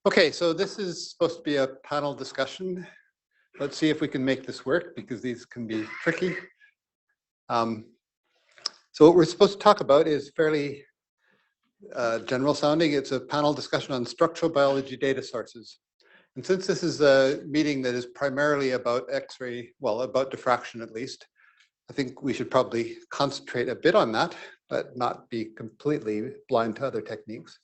Okay, so this is supposed to be a panel discussion. Let's see if we can make this work because these can be tricky. So what we're supposed to talk about is fairly general sounding. It's a panel discussion on structural biology data sources. And since this is a meeting that is primarily about X-ray, well, about diffraction at least, I think we should probably concentrate a bit on that, but not be completely blind to other techniques.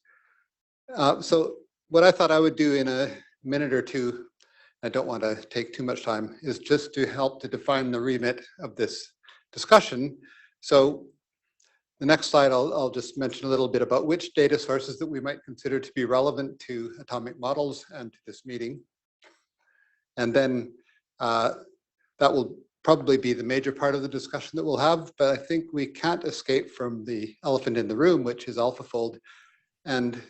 So what I thought I would do in a minute or two, I don't want to take too much time, is just to help to define the remit of this discussion. So the next slide, I'll just mention a little bit about which data sources that we might consider to be relevant to atomic models and to this meeting. And then that will probably be the major part of the discussion that we'll have, but I think we can't escape from the elephant in the room, which is AlphaFold. And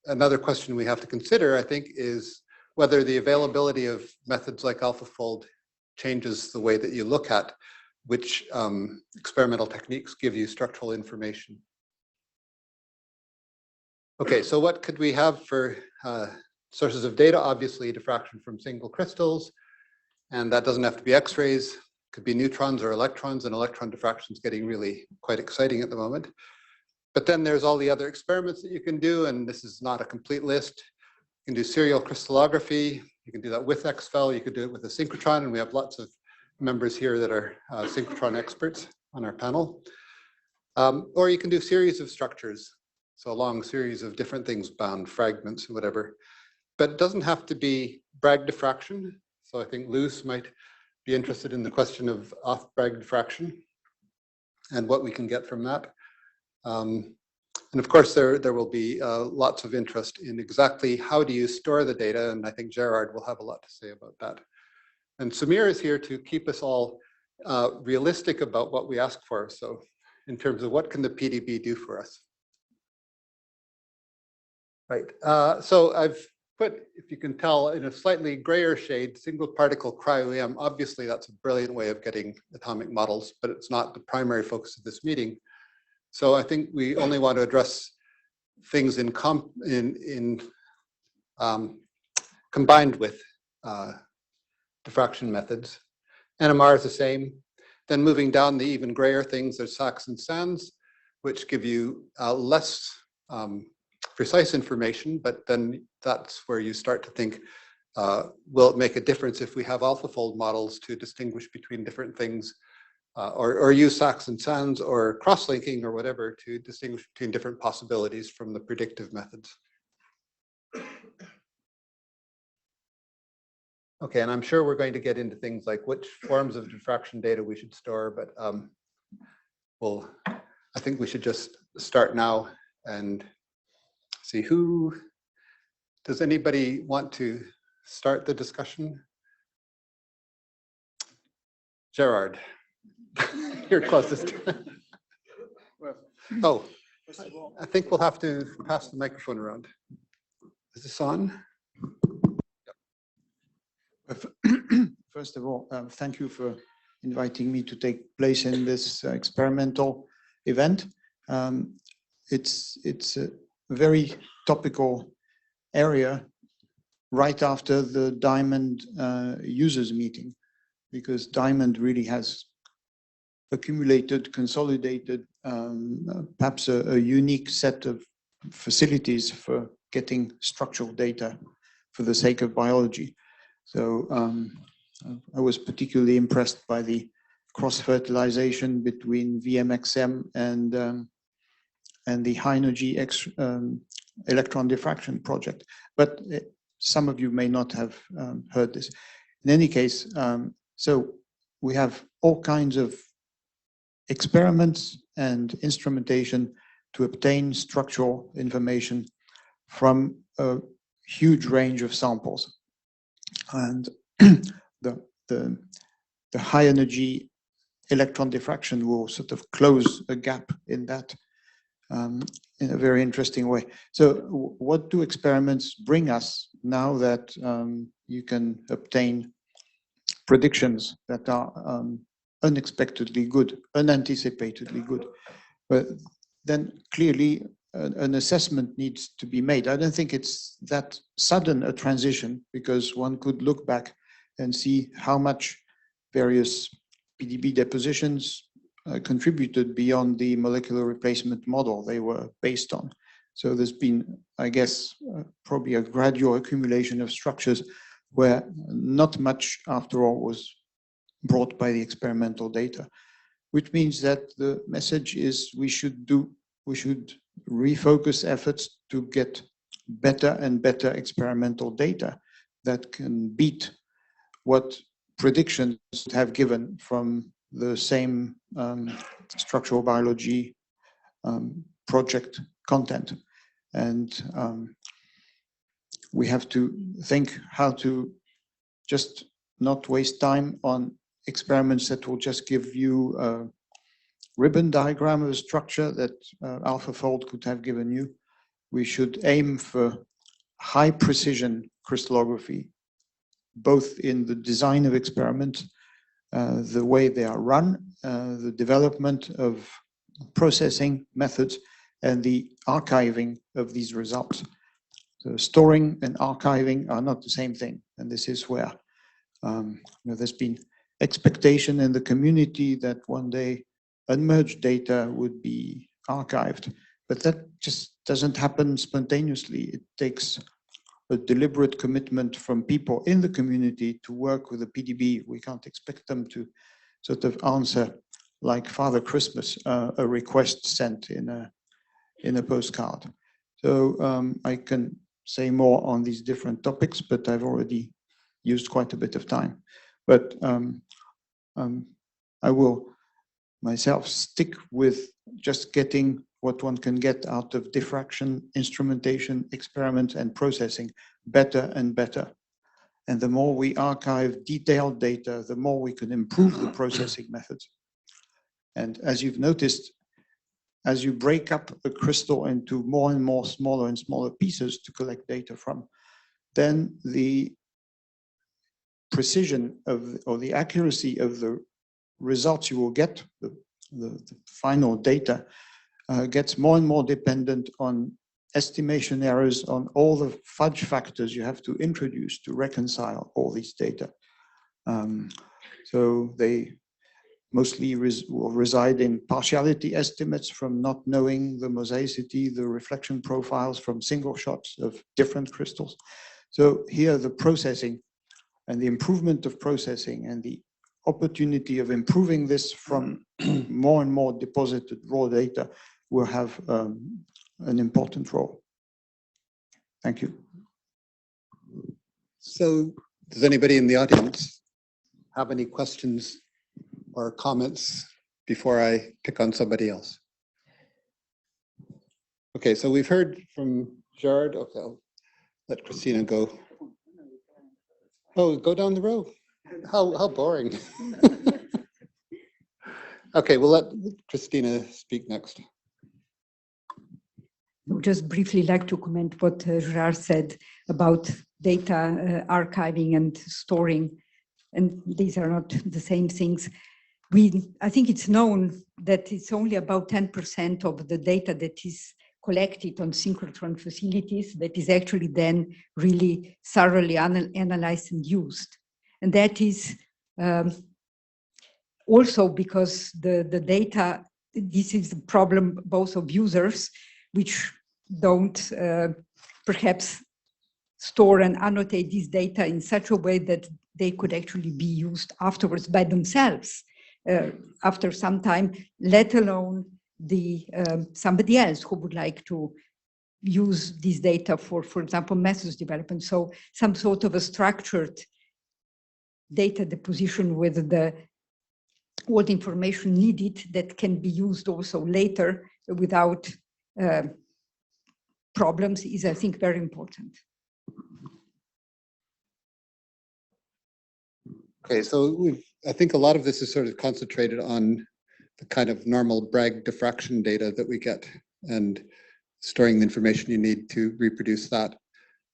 another question we have to consider, I think, is whether the availability of methods like AlphaFold changes the way that you look at which experimental techniques give you structural information. Okay, so what could we have for sources of data? Obviously, diffraction from single crystals, and that doesn't have to be X-rays. It could be neutrons or electrons, and electron diffraction is getting really quite exciting at the moment. But then there's all the other experiments that you can do, and this is not a complete list. You can do serial crystallography. You can do that with XFEL. You could do it with a synchrotron, and we have lots of members here that are synchrotron experts on our panel. Or you can do series of structures, so a long series of different things, bound fragments, whatever. But it doesn't have to be Bragg diffraction. So I think Loes might be interested in the question of off-Bragg diffraction and what we can get from that. And of course, there will be lots of interest in exactly how do you store the data, and I think Gerard will have a lot to say about that. And Samir is here to keep us all realistic about what we ask for. So in terms of what can the PDB do for us? Right, so I've put, if you can tell, in a slightly grayer shade, single particle cryo-EM. Obviously, that's a brilliant way of getting atomic models, but it's not the primary focus of this meeting. So I think we only want to address things combined with diffraction methods. NMR is the same. Then moving down the even grayer things, there's SACs and SANs, which give you less precise information, but then that's where you start to think, will it make a difference if we have AlphaFold models to distinguish between different things, or use SACs and SANs or cross-linking or whatever to distinguish between different possibilities from the predictive methods. Okay, and I'm sure we're going to get into things like which forms of diffraction data we should store, but I think we should just start now and see does anybody want to start the discussion? Gerard, you're closest. Oh, I think we'll have to pass the microphone around. Is this on? First of all, thank you for inviting me to take place in this experimental event. It's a very topical area right after the Diamond users meeting, because Diamond really has accumulated, consolidated, perhaps a unique set of facilities for getting structural data for the sake of biology. So I was particularly impressed by the cross-fertilization between VMXM and the high energy electron diffraction project. But some of you may not have heard this. In any case, so we have all kinds of experiments and instrumentation to obtain structural information from a huge range of samples. And the high energy electron diffraction will sort of close a gap in that in a very interesting way. So what do experiments bring us now that you can obtain predictions that are unexpectedly good, unanticipatedly good? But then clearly an assessment needs to be made. I don't think it's that sudden a transition, because one could look back and see how much various PDB depositions contributed beyond the molecular replacement model they were based on. So there's been, I guess, probably a gradual accumulation of structures where not much, after all, was brought by the experimental data, which means that the message is we should refocus efforts to get better and better experimental data that can beat what predictions have given from the same structural biology project content. And we have to think how to just not waste time on experiments that will just give you a ribbon diagram of a structure that AlphaFold could have given you. We should aim for high precision crystallography, both in the design of experiments, the way they are run, the development of processing methods, and the archiving of these results. So storing and archiving are not the same thing. And this is where there's been expectation in the community that one day unmerged data would be archived. But that just doesn't happen spontaneously. It takes a deliberate commitment from people in the community to work with the PDB. We can't expect them to sort of answer like Father Christmas, a request sent in a postcard. So I can say more on these different topics, but I've already used quite a bit of time. But I will myself stick with just getting what one can get out of diffraction, instrumentation, experiment, and processing better and better. And the more we archive detailed data, the more we can improve the processing methods. And as you've noticed, as you break up a crystal into more and more smaller and smaller pieces to collect data from, then the precision of, or the accuracy of the results you will get, the final data, gets more and more dependent on estimation errors, on all the fudge factors you have to introduce to reconcile all these data. So they mostly will reside in partiality estimates from not knowing the mosaicity, the reflection profiles from single shots of different crystals. So here the processing and the improvement of processing and the opportunity of improving this from more and more deposited raw data will have an important role. Thank you. So does anybody in the audience have any questions or comments before I pick on somebody else? Okay, so we've heard from Gerard. Okay, I'll let Kristina go. Oh, go down the row. How boring. Okay, we'll let Kristina speak next. I would just briefly like to comment what Gerard said about data archiving and storing, and these are not the same things. I think it's known that it's only about 10% of the data that is collected on synchrotron facilities that is actually then really thoroughly analyzed and used. And that is also because the data, this is the problem both of users, which don't perhaps store and annotate this data in such a way that they could actually be used afterwards by themselves after some time, let alone somebody else who would like to use this data for example, methods development. So some sort of a structured data deposition with all the information needed that can be used also later without problems is, I think, very important. Okay, so I think a lot of this is sort of concentrated on the kind of normal Bragg diffraction data that we get and storing the information you need to reproduce that.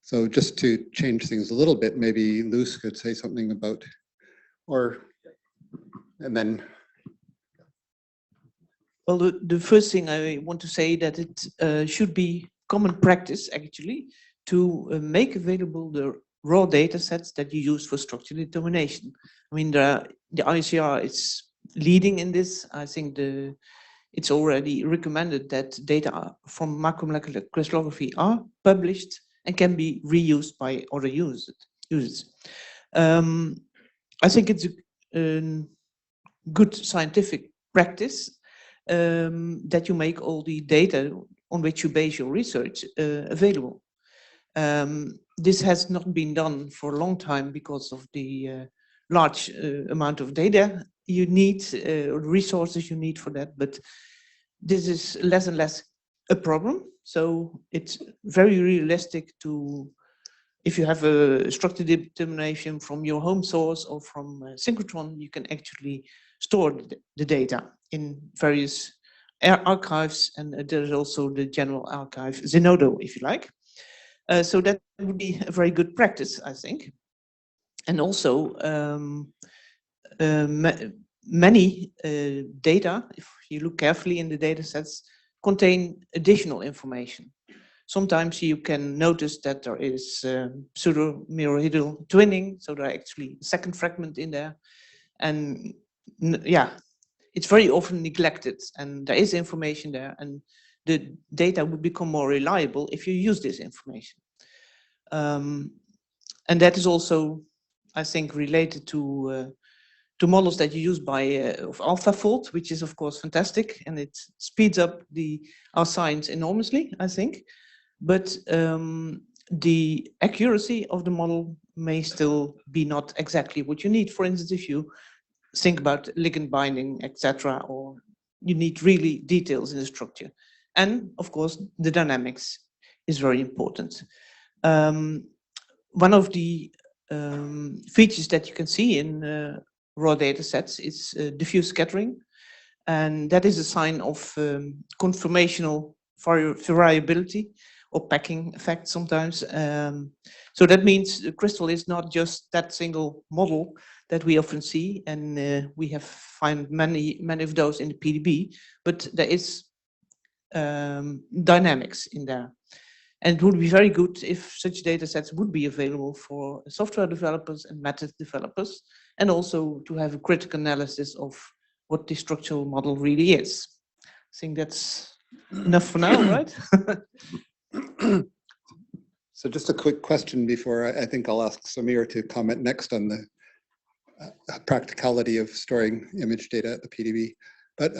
So just to change things a little bit, maybe Loes could say something about, and then. Well, the first thing I want to say that it should be common practice actually to make available the raw data sets that you use for structure determination. I mean, the ICR is leading in this. I think it's already recommended that data from macromolecular crystallography are published and can be reused by other users. I think it's a good scientific practice that you make all the data on which you base your research available. This has not been done for a long time because of the large amount of data you need, resources you need for that, but this is less and less a problem. So it's very realistic to, if you have a structure determination from your home source or from synchrotron, you can actually store the data in various archives, and there's also the general archive, Zenodo, if you like. So that would be a very good practice, I think. And also, many data, if you look carefully in the data sets, contain additional information. Sometimes you can notice that there is pseudo-mirrorhidral twinning, so there are actually a second fragment in there. And yeah, it's very often neglected, and there is information there, and the data would become more reliable if you use this information. And that is also, I think, related to models that you use by of AlphaFold, which is of course fantastic, and it speeds up our science enormously, I think. But the accuracy of the model may still be not exactly what you need. For instance, if you think about ligand binding, etc., or you need really details in the structure. And of course, the dynamics is very important. One of the features that you can see in raw data sets is diffuse scattering. And that is a sign of conformational variability or packing effect sometimes. So that means the crystal is not just that single model that we often see, and we have found many of those in the PDB, but there is dynamics in there. And it would be very good if such data sets would be available for software developers and method developers, and also to have a critical analysis of what the structural model really is. I think that's enough for now, right? So just a quick question before I think I'll ask Samir to comment next on the practicality of storing image data at the PDB. But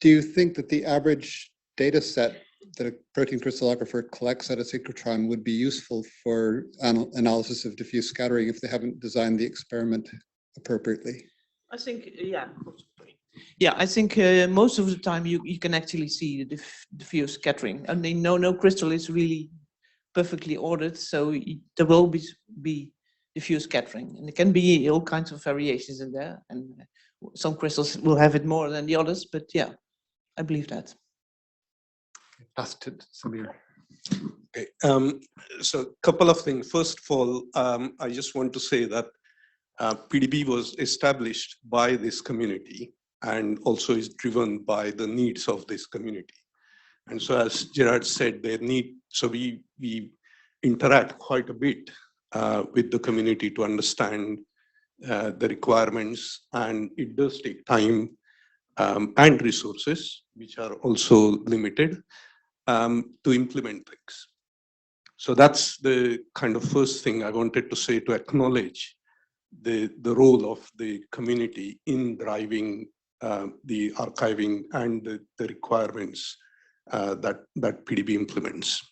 do you think that the average data set that a protein crystallographer collects at a synchrotron would be useful for analysis of diffuse scattering if they haven't designed the experiment appropriately? I think, yeah. Yeah, I think most of the time you can actually see the diffuse scattering. I mean, no crystal is really perfectly ordered, so there will be diffuse scattering, and there can be all kinds of variations in there, and some crystals will have it more than the others, but yeah, I believe that. Pass to Samir. Okay, so a couple of things. First of all, I just want to say that PDB was established by this community and also is driven by the needs of this community. And so as Gerard said, so we interact quite a bit with the community to understand the requirements, and it does take time and resources, which are also limited, to implement things. So that's the kind of first thing I wanted to say, to acknowledge the role of the community in driving the archiving and the requirements that PDB implements.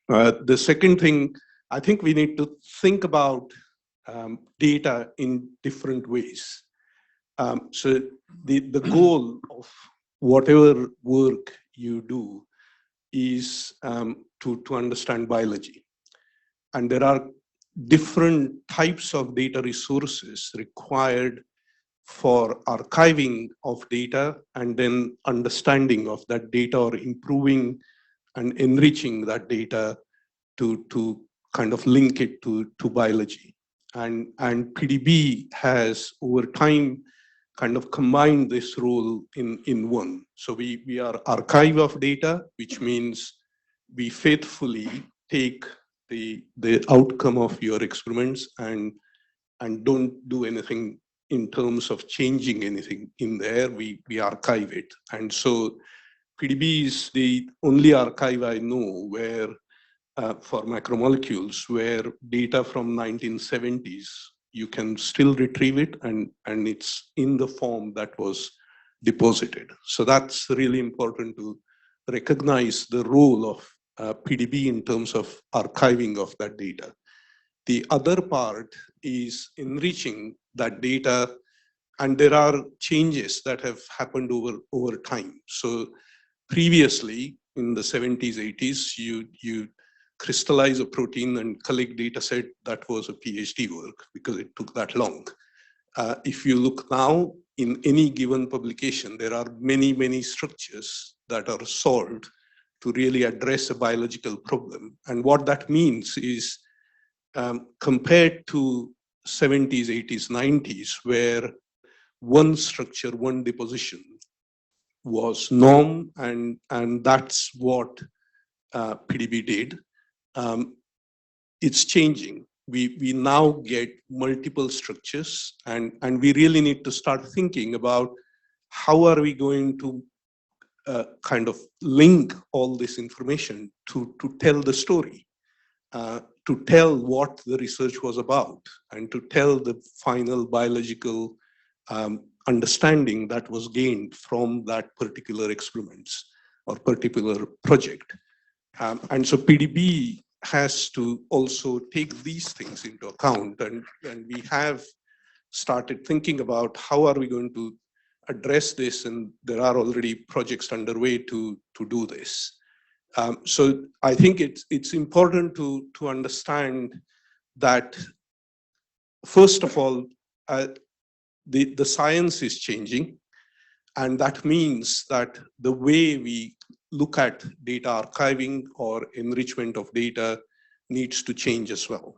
The second thing, I think we need to think about data in different ways. So the goal of whatever work you do is to understand biology. And there are different types of data resources required for archiving of data and then understanding of that data, or improving and enriching that data to kind of link it to biology. And PDB has over time kind of combined this role in one. So we are archive of data, which means we faithfully take the outcome of your experiments and don't do anything in terms of changing anything in there. We archive it. And so PDB is the only archive I know where for macromolecules where data from 1970s, you can still retrieve it and it's in the form that was deposited. So that's really important to recognize the role of PDB in terms of archiving of that data. The other part is enriching that data, and there are changes that have happened over time. So previously in the 70s, 80s, you crystallize a protein and collect data set. That was a PhD work because it took that long. If you look now in any given publication, there are many structures that are solved to really address a biological problem. And what that means is compared to 70s, 80s, 90s, where one structure, one deposition was norm, and that's what PDB did. It's changing. We now get multiple structures, and we really need to start thinking about how are we going to kind of link all this information to tell the story, to tell what the research was about, and to tell the final biological understanding that was gained from that particular experiments or particular project. And so PDB has to also take these things into account, and we have started thinking about how are we going to address this, and there are already projects underway to do this. So I think it's important to understand that, first of all, the science is changing, and that means that the way we look at data archiving or enrichment of data needs to change as well.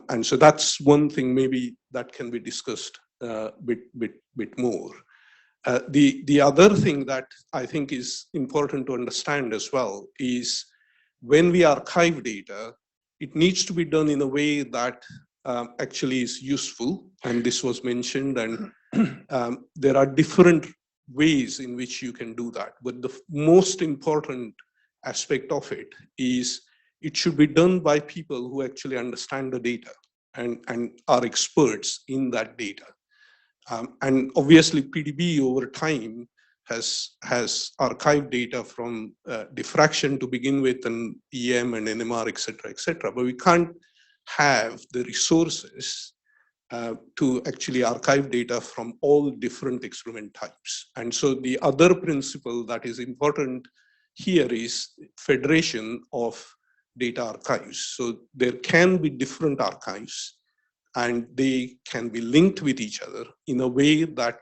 And so that's one thing maybe that can be discussed a bit more. The other thing that I think is important to understand as well is when we archive data, it needs to be done in a way that actually is useful, and this was mentioned, and there are different ways in which you can do that. But the most important aspect of it is it should be done by people who actually understand the data and are experts in that data. And obviously PDB over time has archived data from diffraction to begin with, and EM and NMR, et cetera, but we can't have the resources to actually archive data from all different experiment types. And so the other principle that is important here is federation of data archives. So there can be different archives, and they can be linked with each other in a way that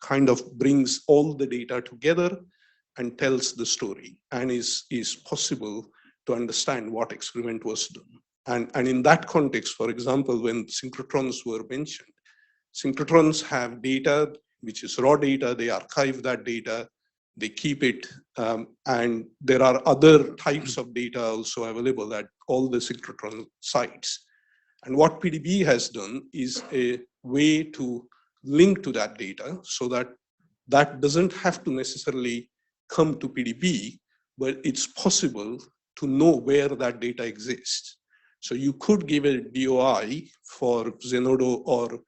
kind of brings all the data together and tells the story, and is possible to understand what experiment was done. And in that context, for example, when synchrotrons were mentioned, synchrotrons have data, which is raw data, they archive that data, they keep it, and there are other types of data also available at all the synchrotron sites. And what PDB has done is a way to link to that data so that that doesn't have to necessarily come to PDB, but it's possible to know where that data exists. So you could give a DOI for Zenodo, or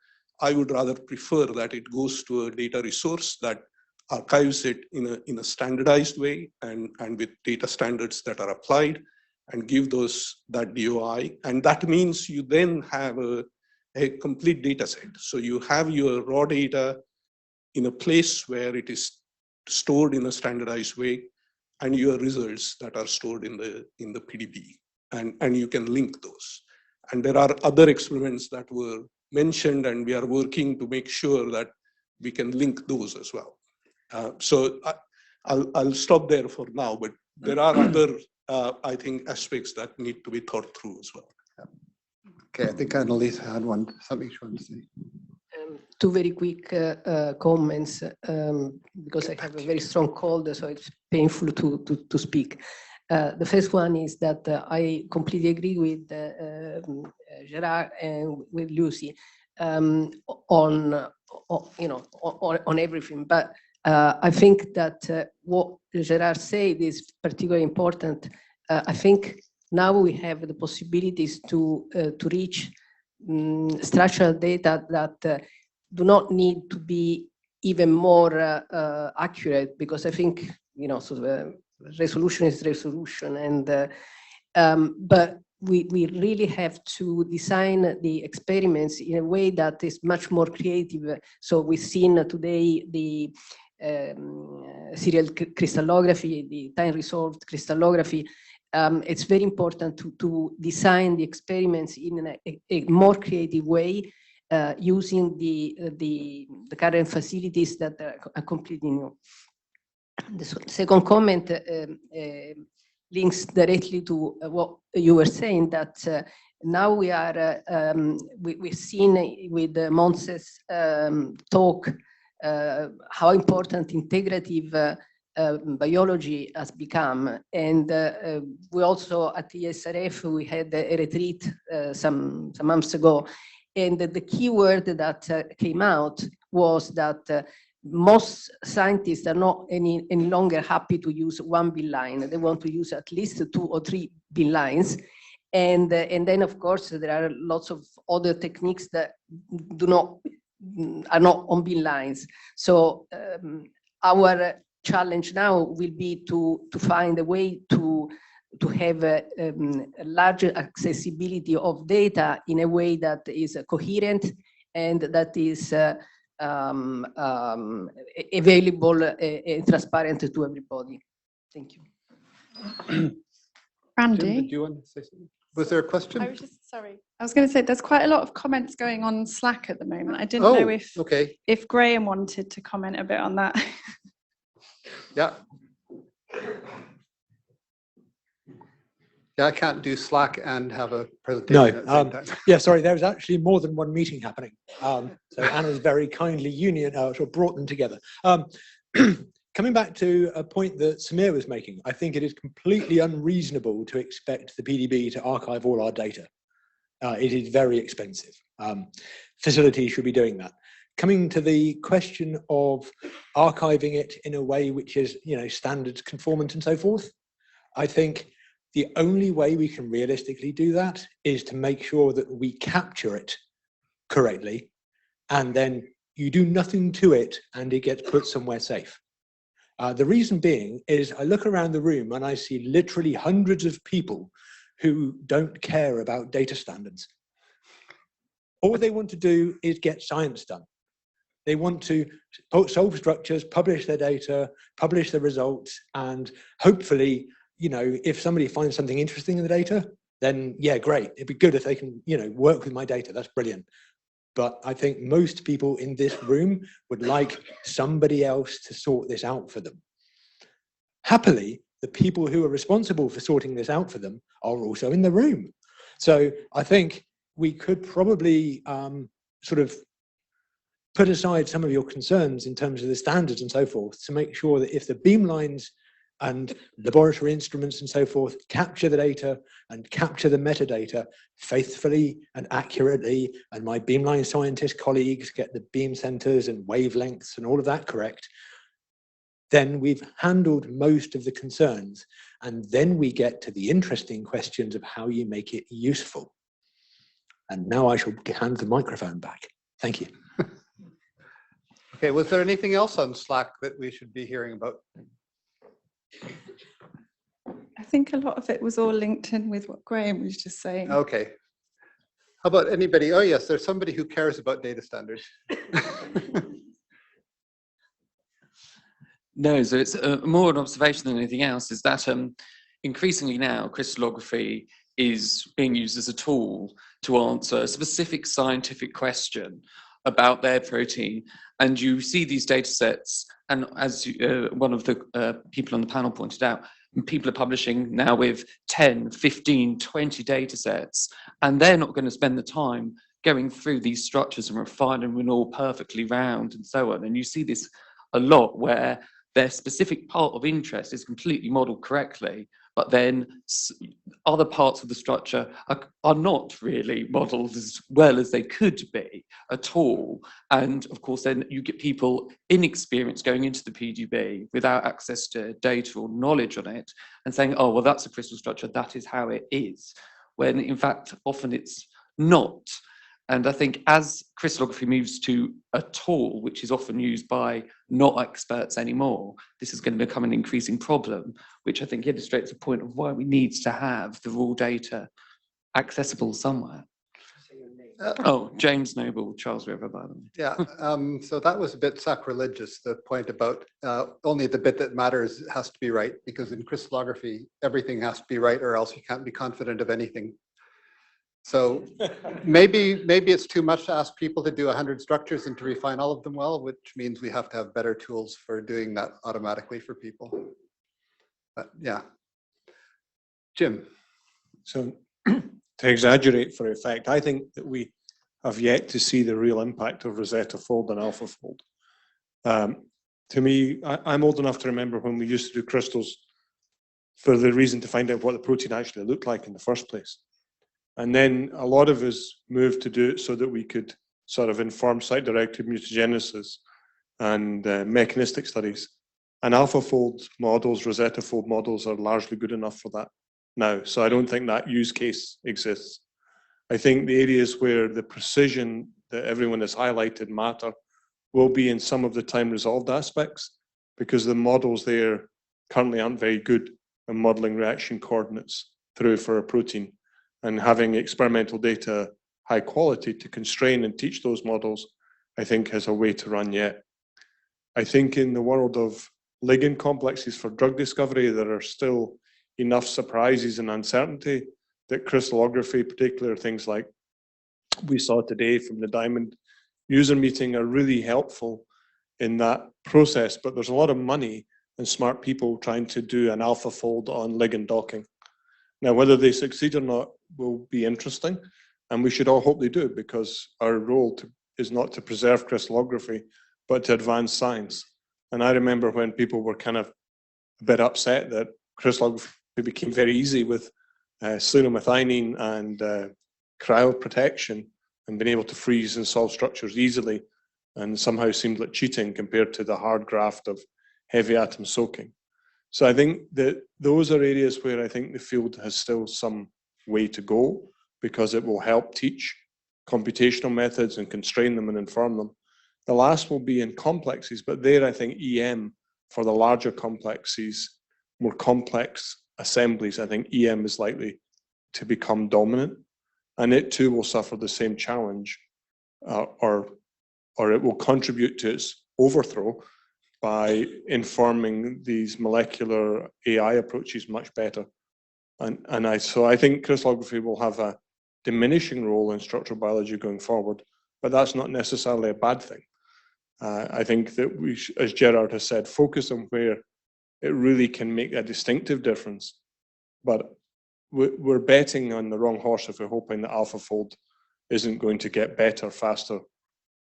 I would rather prefer that it goes to a data resource that archives it in a standardized way and with data standards that are applied, and give that DOI. And that means you then have a complete data set. So you have your raw data in a place where it is stored in a standardized way, and your results that are stored in the PDB. And you can link those. And there are other experiments that were mentioned, and we are working to make sure that we can link those as well. So I'll stop there for now, but there are other, I think, aspects that need to be thought through as well. Okay, I think Annalisa had something she wanted to say. Two very quick comments, because I have a very strong cold, so it's painful to speak. The first one is that I completely agree with Gerard and with Lucy on everything. But I think that what Gerard said is particularly important. I think now we have the possibilities to reach structural data that do not need to be even more accurate, because I think, sort of resolution is resolution, and but we really have to design the experiments in a way that is much more creative. So we've seen today the serial crystallography, the time-resolved crystallography. It's very important to design the experiments in a more creative way, using the current facilities that are completely new. The second comment links directly to what you were saying, that now we are, we've seen with Monse's talk how important integrative biology has become. And we also at ESRF, we had a retreat some months ago. And the key word that came out was that most scientists are not any longer happy to use 1 bin line. They want to use at least 2 or 3 bin lines. And then, of course, there are lots of other techniques that are not on bin lines. So our challenge now will be to find a way to have a larger accessibility of data in a way that is coherent and that is available and transparent to everybody. Thank you. Randy? Jim, did you want to say something? Was there a question? I was just, sorry. I was going to say there's quite a lot of comments going on Slack at the moment. I didn't know if Graham wanted to comment a bit on that. Yeah. Yeah, I can't do Slack and have a presentation at the same time. Yeah, sorry, there was actually more than one meeting happening. So Anna's very kindly sort of brought them together. Coming back to a point that Samir was making, I think it is completely unreasonable to expect the PDB to archive all our data. It is very expensive. Facilities should be doing that. Coming to the question of archiving it in a way which is, standards conformant and so forth, I think the only way we can realistically do that is to make sure that we capture it correctly, and then you do nothing to it and it gets put somewhere safe. The reason being is I look around the room and I see literally hundreds of people who don't care about data standards. All they want to do is get science done. They want to solve structures, publish their data, publish the results, and hopefully, if somebody finds something interesting in the data, then yeah, great. It'd be good if they can, work with my data. That's brilliant. But I think most people in this room would like somebody else to sort this out for them. Happily, the people who are responsible for sorting this out for them are also in the room. So I think we could probably sort of put aside some of your concerns in terms of the standards and so forth to make sure that if the beamlines and laboratory instruments and so forth capture the data and capture the metadata faithfully and accurately, and my beamline scientist colleagues get the beam centers and wavelengths and all of that correct, then we've handled most of the concerns. And then we get to the interesting questions of how you make it useful. And now I shall hand the microphone back. Thank you. Okay, was there anything else on Slack that we should be hearing about? I think a lot of it was all linked in with what Graham was just saying. Okay. How about anybody? Oh yes, there's somebody who cares about data standards. No, so it's more an observation than anything else, is that increasingly now crystallography is being used as a tool to answer a specific scientific question about their protein. And you see these data sets, and as one of the people on the panel pointed out, people are publishing now with 10, 15, 20 data sets, and they're not going to spend the time going through these structures and refining them all perfectly round and so on. And you see this a lot where their specific part of interest is completely modeled correctly, but then other parts of the structure are not really modeled as well as they could be at all. And of course, then you get people inexperienced going into the PDB without access to data or knowledge on it and saying, oh, well, that's a crystal structure, that is how it is. When in fact, often it's not. And I think as crystallography moves to a tool, which is often used by not experts anymore, this is going to become an increasing problem, which I think illustrates the point of why we need to have the raw data accessible somewhere. Oh, James Noble, Charles River, by the way. Yeah, so that was a bit sacrilegious, the point about only the bit that matters has to be right, because in crystallography, everything has to be right or else you can't be confident of anything. So maybe it's too much to ask people to do 100 structures and to refine all of them well, which means we have to have better tools for doing that automatically for people. But yeah. Jim. So to exaggerate for effect, I think that we have yet to see the real impact of Rosetta Fold and AlphaFold. To me, I'm old enough to remember when we used to do crystals for the reason to find out what the protein actually looked like in the first place. And then a lot of us moved to do it so that we could sort of inform site-directed mutagenesis and mechanistic studies. And AlphaFold models, Rosetta Fold models are largely good enough for that now. So I don't think that use case exists. I think the areas where the precision that everyone has highlighted matter will be in some of the time resolved aspects, because the models there currently aren't very good at modeling reaction coordinates through for a protein. And having experimental data high quality to constrain and teach those models, I think has a way to run yet. I think in the world of ligand complexes for drug discovery, there are still enough surprises and uncertainty that crystallography, particularly things like we saw today from the Diamond user meeting, are really helpful in that process. But there's a lot of money and smart people trying to do an AlphaFold on ligand docking. Now, whether they succeed or not will be interesting, and we should all hope they do, because our role is not to preserve crystallography, but to advance science. And I remember when people were kind of a bit upset that crystallography became very easy with selenomethionine and cryoprotection and being able to freeze and solve structures easily, and somehow seemed like cheating compared to the hard graft of heavy atom soaking. So I think that those are areas where I think the field has still some way to go, because it will help teach computational methods and constrain them and inform them. The last will be in complexes, but there I think EM for the larger complexes, more complex assemblies, I think EM is likely to become dominant, and it too will suffer the same challenge, or it will contribute to its overthrow by informing these molecular AI approaches much better. So I think crystallography will have a diminishing role in structural biology going forward, but that's not necessarily a bad thing. I think that we, as Gerard has said, focus on where it really can make a distinctive difference. But we're betting on the wrong horse if we're hoping that AlphaFold isn't going to get better faster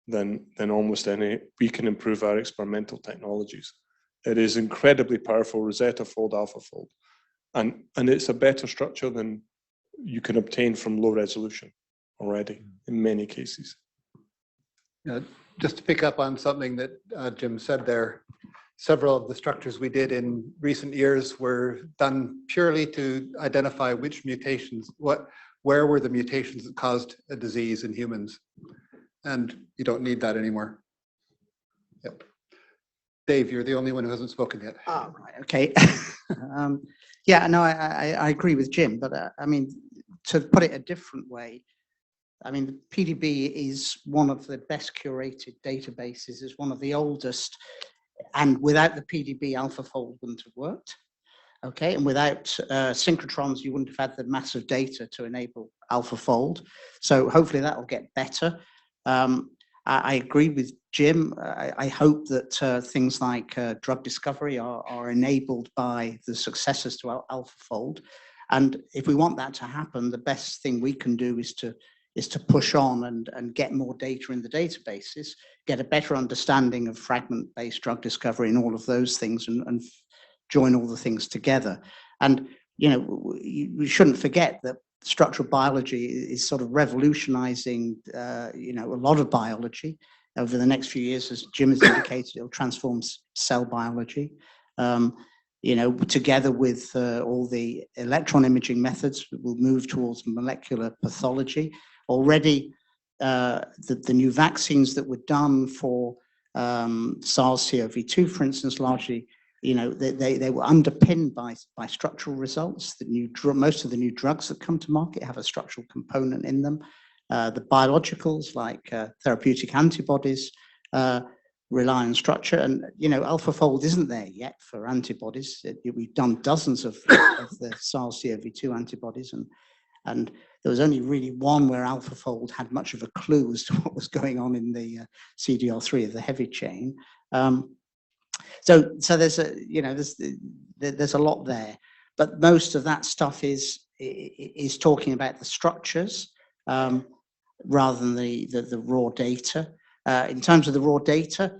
than almost any. We can improve our experimental technologies. It is incredibly powerful, Rosetta Fold, AlphaFold, and it's a better structure than you can obtain from low resolution already in many cases. Just to pick up on something that Jim said there, several of the structures we did in recent years were done purely to identify which mutations, where were the mutations that caused a disease in humans. And you don't need that anymore. Yep. Dave, you're the only one who hasn't spoken yet. Oh, right, okay. Yeah, no, I agree with Jim, but I mean, to put it a different way, I mean, the PDB is one of the best curated databases, is one of the oldest, and without the PDB, AlphaFold wouldn't have worked. Okay, and without synchrotrons, you wouldn't have had the massive data to enable AlphaFold. So hopefully that will get better. I agree with Jim. I hope that things like drug discovery are enabled by the successors to AlphaFold. And if we want that to happen, the best thing we can do is to is to push on and get more data in the databases, get a better understanding of fragment-based drug discovery and all of those things, and join all the things together. And we shouldn't forget that structural biology is sort of revolutionizing a lot of biology. Over the next few years, as Jim has indicated, it'll transform cell biology. Together with all the electron imaging methods, we'll move towards molecular pathology. Already, the new vaccines that were done for SARS-CoV-2, for instance, largely, they were underpinned by structural results. Most of the new drugs that come to market have a structural component in them. The biologicals, like therapeutic antibodies, rely on structure, and AlphaFold isn't there yet for antibodies. We've done dozens of the SARS-CoV-2 antibodies, and there was only really one where AlphaFold had much of a clue as to what was going on in the CDR3 of the heavy chain. So there's a lot there, but most of that stuff is talking about the structures rather than the raw data. In terms of the raw data,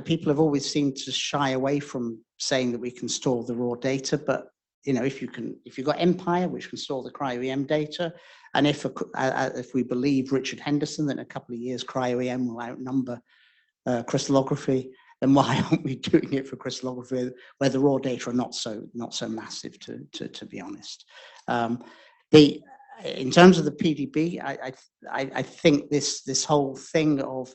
people have always seemed to shy away from saying that we can store the raw data, but if you've got Empire, which can store the cryo-EM data, and if we believe Richard Henderson that in a couple of years cryo-EM will outnumber crystallography, then why aren't we doing it for crystallography where the raw data are not so massive, to be honest? In terms of the PDB, I think this whole thing of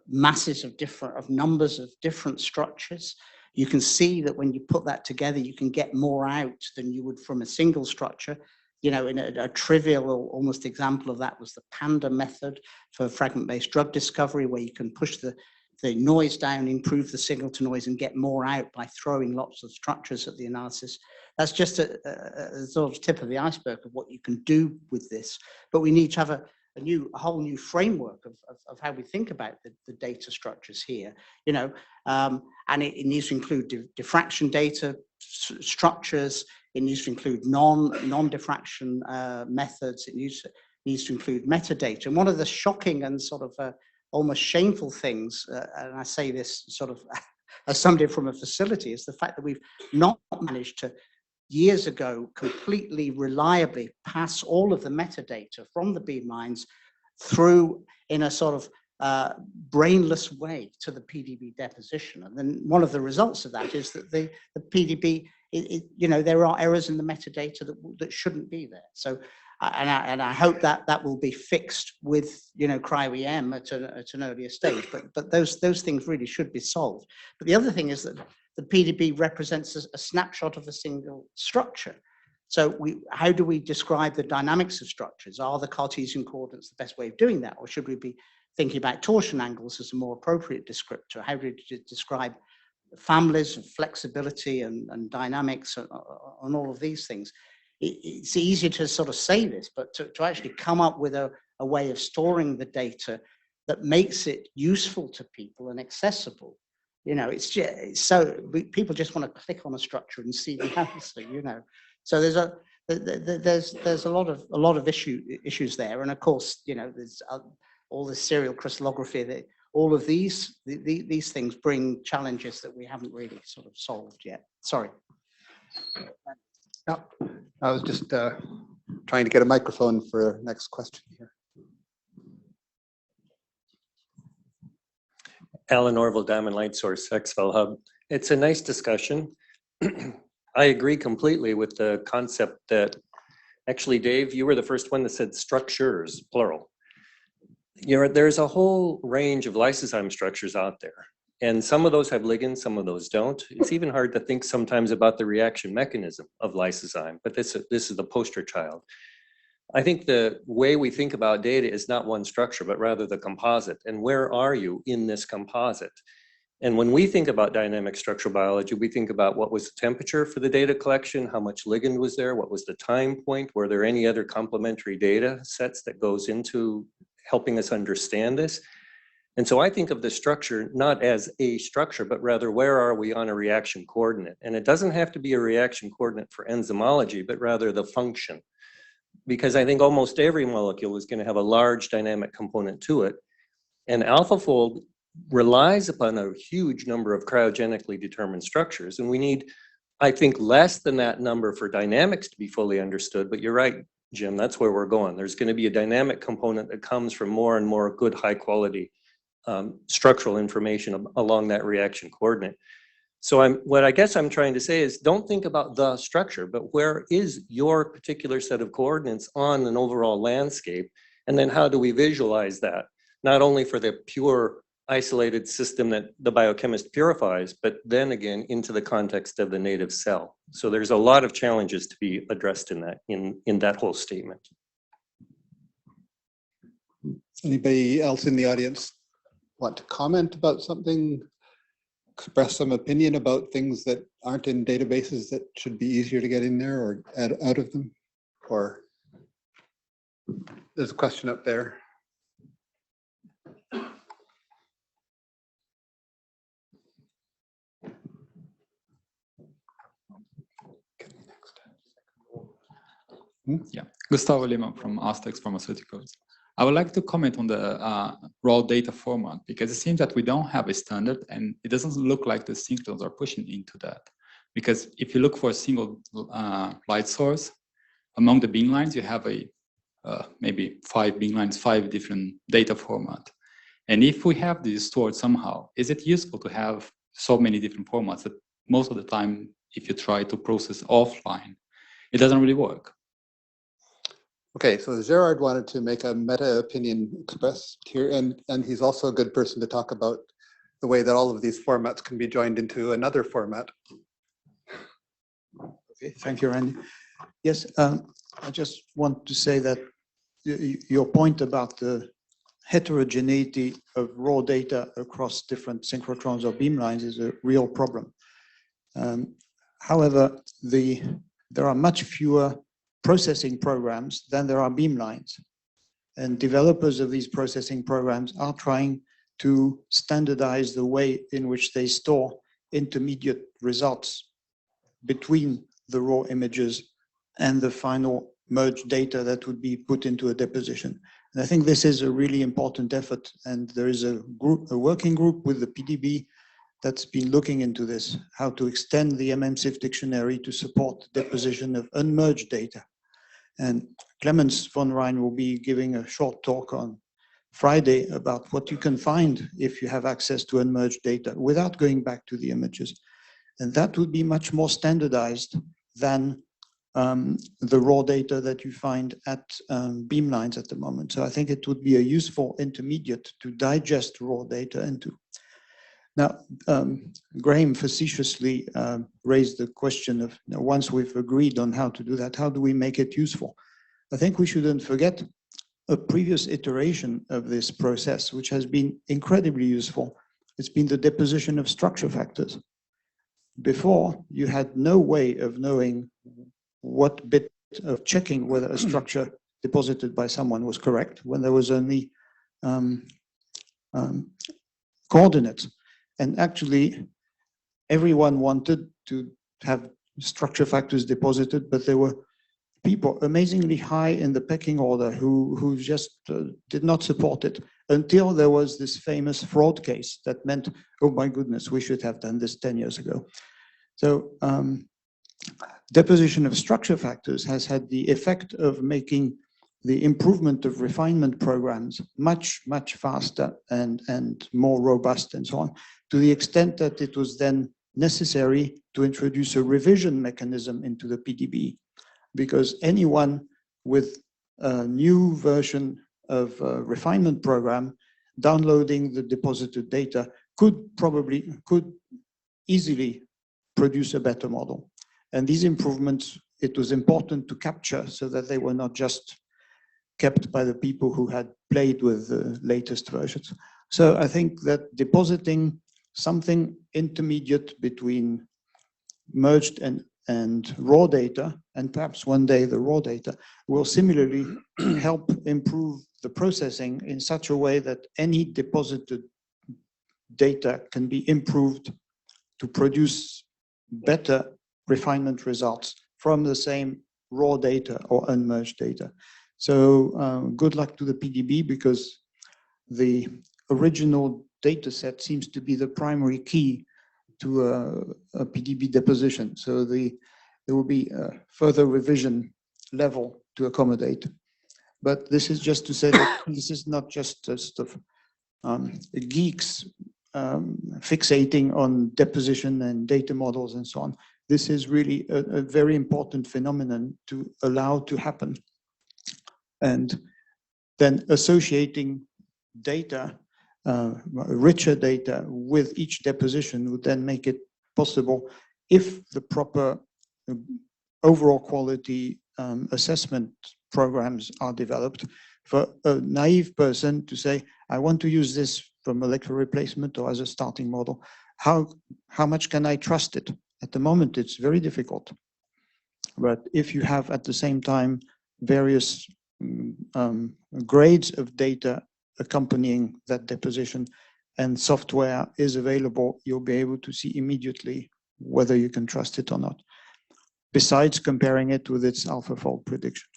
masses of numbers of different structures, you can see that when you put that together, you can get more out than you would from a single structure. In a trivial almost example of that was the PANDA method for fragment-based drug discovery, where you can push the noise down, improve the signal to noise, and get more out by throwing lots of structures at the analysis. That's just a sort of tip of the iceberg of what you can do with this. But we need to have a whole new framework of how we think about the data structures here, and it needs to include diffraction data structures. It needs to include non-diffraction methods. It needs to include metadata. And one of the shocking and sort of almost shameful things, and I say this sort of as somebody from a facility, is the fact that we've not managed to, years ago, completely reliably pass all of the metadata from the beamlines through in a sort of brainless way to the PDB deposition. And then one of the results of that is that the PDB, there are errors in the metadata that shouldn't be there. So, and I hope that will be fixed with cryo-EM at an earlier stage. But those things really should be solved. But the other thing is that the PDB represents a snapshot of a single structure. So how do we describe the dynamics of structures? Are the Cartesian coordinates the best way of doing that? Or should we be thinking about torsion angles as a more appropriate descriptor? How do we describe families of flexibility and dynamics and all of these things? It's easy to sort of say this, but to actually come up with a way of storing the data that makes it useful to people and accessible. It's so people just want to click on a structure and see the answer. So there's a lot of issues there, and of course there's all the serial crystallography. That all of these things bring challenges that we haven't really sort of solved yet. Sorry. No, I was just trying to get a microphone for next question here. Alan Orville, Diamond Light Source, Exfil Hub. It's a nice discussion. I agree completely with the concept that, actually, Dave, you were the first one that said structures, plural. There's a whole range of lysozyme structures out there. And some of those have ligands, some of those don't. It's even hard to think sometimes about the reaction mechanism of lysozyme, but this is the poster child. I think the way we think about data is not one structure, but rather the composite. And where are you in this composite? And when we think about dynamic structural biology, we think about what was the temperature for the data collection, how much ligand was there, what was the time point, were there any other complementary data sets that goes into helping us understand this? And so I think of the structure not as a structure, but rather where are we on a reaction coordinate? And it doesn't have to be a reaction coordinate for enzymology, but rather the function. because I think almost every molecule is going to have a large dynamic component to it. And AlphaFold relies upon a huge number of cryogenically determined structures. And we need, I think, less than that number for dynamics to be fully understood. But you're right, Jim, that's where we're going. There's going to be a dynamic component that comes from more and more good, high quality structural information along that reaction coordinate. So what I guess I'm trying to say is, don't think about the structure, but where is your particular set of coordinates on an overall landscape? And then how do we visualize that? Not only for the pure isolated system that the biochemist purifies, but then again into the context of the native cell. So there's a lot of challenges to be addressed in that whole statement. Anybody else in the audience want to comment about something? Express some opinion about things that aren't in databases that should be easier to get in there or add out of them? Or there's a question up there. Yeah, Gustavo Lima from Astex Pharmaceuticals. I would like to comment on the raw data format, because it seems that we don't have a standard, and it doesn't look like the synchrons are pushing into that. Because if you look for a single light source, among the beam lines, you have maybe 5 beam lines, 5 different data formats. And if we have these stored somehow, is it useful to have so many different formats that most of the time, if you try to process offline, it doesn't really work? Okay, so Gerard wanted to make a meta opinion expressed here, and he's also a good person to talk about the way that all of these formats can be joined into another format. Okay, thank you, Randy. Yes, I just want to say that your point about the heterogeneity of raw data across different synchrotrons or beamlines is a real problem. However, there are much fewer processing programs than there are beamlines. And developers of these processing programs are trying to standardize the way in which they store intermediate results between the raw images and the final merged data that would be put into a deposition. And I think this is a really important effort. And there is a working group with the PDB that's been looking into this, how to extend the MMSIF dictionary to support deposition of unmerged data. And Clemens von Rijn will be giving a short talk on Friday about what you can find if you have access to unmerged data without going back to the images. And that would be much more standardized than the raw data that you find at beamlines at the moment. So I think it would be a useful intermediate to digest raw data into. Now, Graham facetiously raised the question of, once we've agreed on how to do that, how do we make it useful? I think we shouldn't forget a previous iteration of this process, which has been incredibly useful. It's been the deposition of structure factors. Before, you had no way of knowing what bit of checking whether a structure deposited by someone was correct, when there was only coordinates. And actually, everyone wanted to have structure factors deposited, but there were people amazingly high in the pecking order who just did not support it, until there was this famous fraud case that meant, oh my goodness, we should have done this 10 years ago. So deposition of structure factors has had the effect of making the improvement of refinement programs much, much faster and more robust and so on, to the extent that it was then necessary to introduce a revision mechanism into the PDB, because anyone with a new version of a refinement program downloading the deposited data could easily produce a better model. And these improvements, it was important to capture so that they were not just kept by the people who had played with the latest versions. So I think that depositing something intermediate between merged and raw data, and perhaps one day the raw data, will similarly help improve the processing in such a way that any deposited data can be improved to produce better refinement results from the same raw data or unmerged data. So good luck to the PDB, because the original data set seems to be the primary key to a PDB deposition. So there will be a further revision level to accommodate. But this is just to say that this is not just stuff geeks fixating on deposition and data models and so on. This is really a very important phenomenon to allow to happen. And then associating data, richer data with each deposition would then make it possible, if the proper overall quality assessment programs are developed, for a naive person to say, I want to use this for molecular replacement or as a starting model. How much can I trust it? At the moment, it's very difficult. But if you have at the same time various grades of data accompanying that deposition and software is available, you'll be able to see immediately whether you can trust it or not, besides comparing it with its AlphaFold prediction.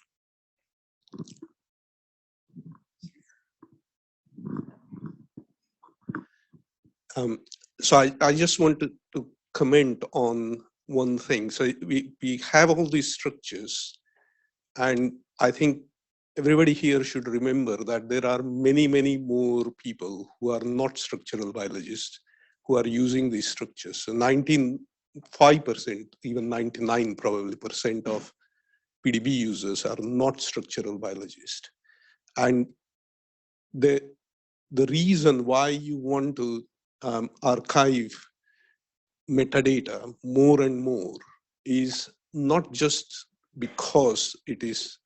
So I just wanted to comment on one thing. So we have all these structures, and I think everybody here should remember that there are many, many more people who are not structural biologists who are using these structures. So 95%, even 99% probably % of PDB users are not structural biologists. And the reason why you want to archive metadata more and more is not just because it is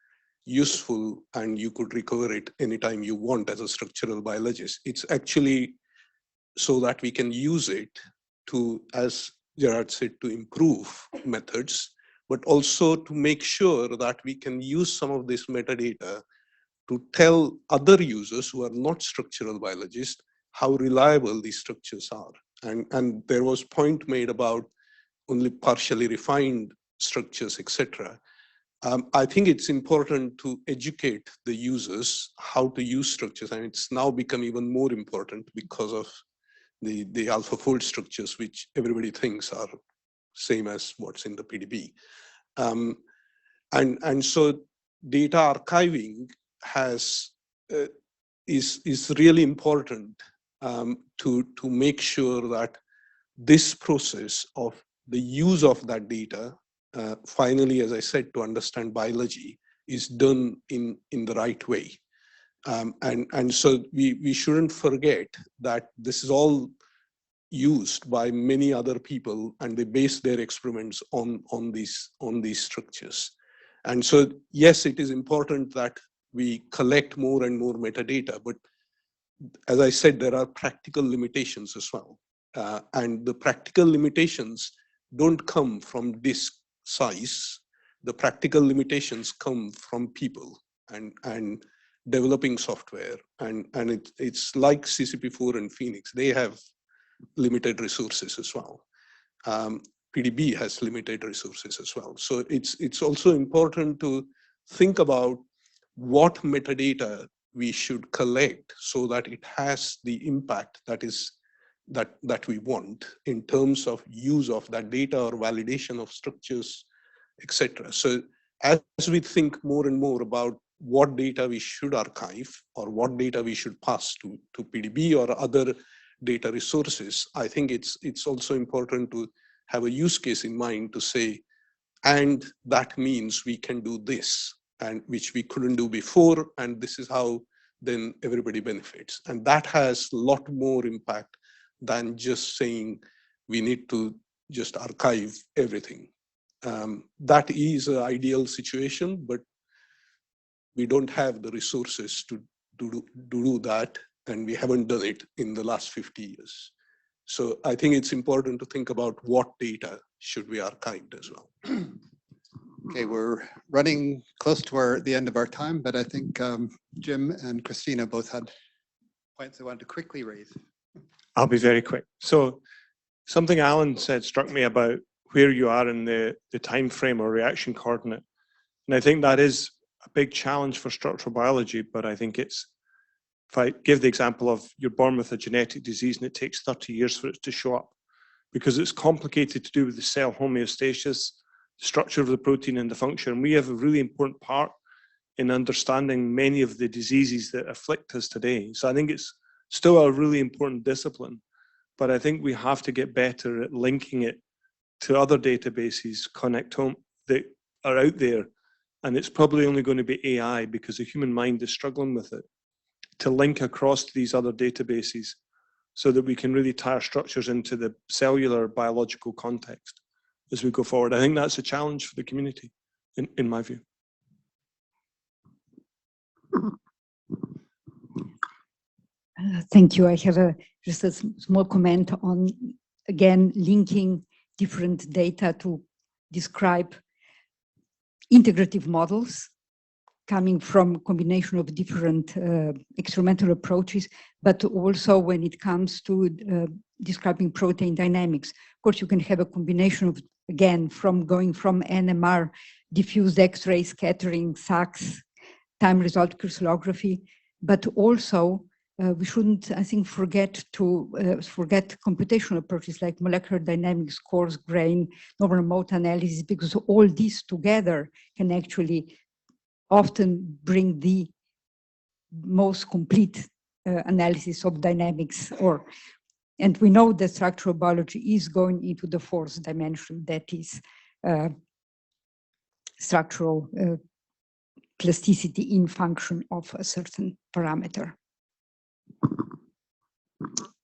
useful and you could recover it anytime you want as a structural biologist. It's actually so that we can use it to, as Gerard said, to improve methods, but also to make sure that we can use some of this metadata to tell other users who are not structural biologists how reliable these structures are. And there was point made about only partially refined structures, etc. I think it's important to educate the users how to use structures, and it's now become even more important because of the AlphaFold structures, which everybody thinks are same as what's in the PDB. And so data archiving is really important to make sure that this process of the use of that data, finally, as I said, to understand biology, is done in the right way. And so we shouldn't forget that this is all used by many other people, and they base their experiments on these structures. And so, yes, it is important that we collect more and more metadata, but as I said, there are practical limitations as well. And the practical limitations don't come from disk size. The practical limitations come from people and developing software. And it's like CCP4 and Phoenix. They have limited resources as well. PDB has limited resources as well. So it's also important to think about what metadata we should collect so that it has the impact that we want in terms of use of that data or validation of structures, etc. So as we think more and more about what data we should archive or what data we should pass to PDB or other data resources, I think it's also important to have a use case in mind to say, and that means we can do this, and which we couldn't do before, and this is how then everybody benefits. And that has a lot more impact than just saying we need to just archive everything. That is an ideal situation, but we don't have the resources to do that, and we haven't done it in the last 50 years. So I think it's important to think about what data should be archived as well. Okay, we're running close to the end of our time, but I think Jim and Kristina both had points they wanted to quickly raise. I'll be very quick. So something Alan said struck me about where you are in the time frame or reaction coordinate. And I think that is a big challenge for structural biology, but I think it's, if I give the example of you're born with a genetic disease and it takes 30 years for it to show up, because it's complicated to do with the cell homeostasis, the structure of the protein and the function. We have a really important part in understanding many of the diseases that afflict us today. So I think it's still a really important discipline, but I think we have to get better at linking it to other databases, connectome that are out there. And it's probably only going to be AI, because the human mind is struggling with it, to link across to these other databases so that we can really tie our structures into the cellular biological context as we go forward. I think that's a challenge for the community, in my view. Thank you. I have just a small comment on, again, linking different data to describe integrative models coming from combination of different experimental approaches, but also when it comes to describing protein dynamics. Of course, you can have a combination of, again, from going from NMR, diffused X-ray scattering, SACS, time result crystallography, but also we shouldn't, I think, forget computational approaches like molecular dynamics, coarse grain, normal mode analysis, because all these together can actually often bring the most complete analysis of dynamics. And we know that structural biology is going into the fourth dimension, that is structural plasticity in function of a certain parameter.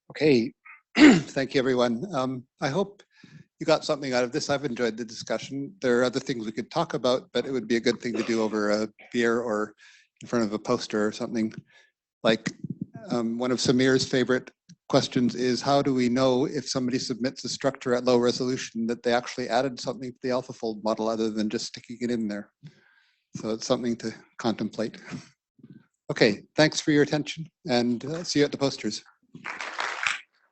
Okay, thank you, everyone. I hope you got something out of this. I've enjoyed the discussion. There are other things we could talk about, but it would be a good thing to do over a beer or in front of a poster or something. Like one of Samir's favorite questions is, how do we know if somebody submits a structure at low resolution that they actually added something to the AlphaFold model other than just sticking it in there? So it's something to contemplate. Okay, thanks for your attention, and see you at the posters.